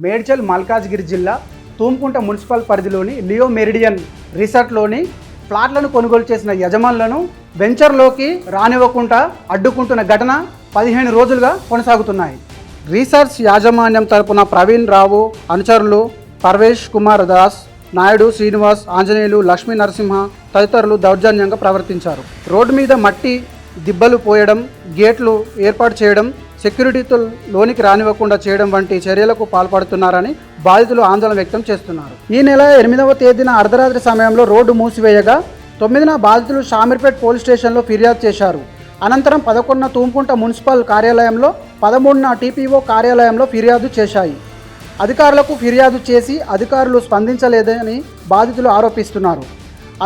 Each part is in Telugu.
మేడ్చల్ మల్కాజ్గిరి జిల్లా తూంకుంట మున్సిపల్ పరిధిలోని లియో మెరిడియన్ రిసార్ట్లోని ఫ్లాట్లను కొనుగోలు చేసిన యజమానులను వెంచర్లోకి రానివ్వకుండా అడ్డుకుంటున్న ఘటన 15 రోజులుగా కొనసాగుతున్నాయి. రిసార్ట్స్ యాజమాన్యం తరపున ప్రవీణ్ రావు అనుచరులు పర్వేష్ కుమార్ దాస్, నాయుడు శ్రీనివాస్, ఆంజనేయులు, లక్ష్మీ నరసింహ తదితరులు దౌర్జన్యంగా ప్రవర్తించారు. రోడ్డు మీద మట్టి దిబ్బలు పోయడం, గేట్లు ఏర్పాటు చేయడం, సెక్యూరిటీతో లోనికి రానివ్వకుండా చేయడం వంటి చర్యలకు పాల్పడుతున్నారని బాధితులు ఆందోళన వ్యక్తం చేస్తున్నారు. ఈ నెల 8వ తేదీన అర్ధరాత్రి సమయంలో రోడ్డు మూసివేయగా 9న బాధితులు షామీర్పేట్ పోలీస్ స్టేషన్లో ఫిర్యాదు చేశారు. అనంతరం 11న తూంకుంట మున్సిపల్ కార్యాలయంలో, 13న టీపీఓ కార్యాలయంలో ఫిర్యాదు చేశాయి. అధికారులకు ఫిర్యాదు చేసి అధికారులు స్పందించలేదని బాధితులు ఆరోపిస్తున్నారు.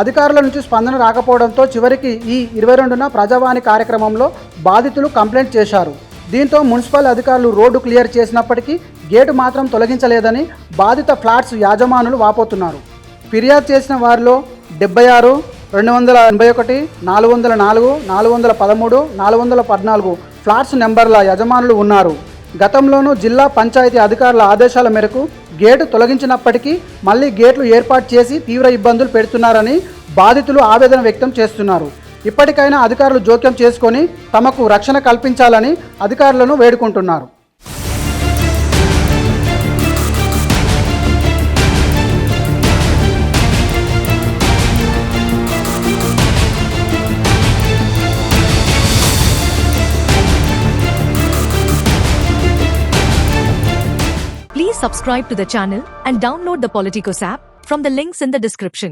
అధికారుల నుంచి స్పందన రాకపోవడంతో చివరికి ఈ 22న ప్రజావాణి కార్యక్రమంలో బాధితులు కంప్లైంట్ చేశారు. దీంతో మున్సిపల్ అధికారులు రోడ్డు క్లియర్ చేసినప్పటికీ గేటు మాత్రం తొలగించలేదని బాధిత ఫ్లాట్స్ యాజమానులు వాపోతున్నారు. ఫిర్యాదు చేసిన వారిలో 76, 281, 404, 413, 414 ఫ్లాట్స్ నెంబర్ల యజమానులు ఉన్నారు. గతంలోనూ జిల్లా పంచాయతీ అధికారుల ఆదేశాల మేరకు గేటు తొలగించినప్పటికీ మళ్లీ గేట్లు ఏర్పాటు చేసి తీవ్ర ఇబ్బందులు పెడుతున్నారని బాధితులు ఆవేదన వ్యక్తం చేస్తున్నారు. ఇప్పటికైనా అధికారులు జోక్యం చేసుకొని తమకు రక్షణ కల్పించాలని అధికారులను వేడుకుంటున్నారు. Please subscribe to the channel and download the Politicos app from the links in the description.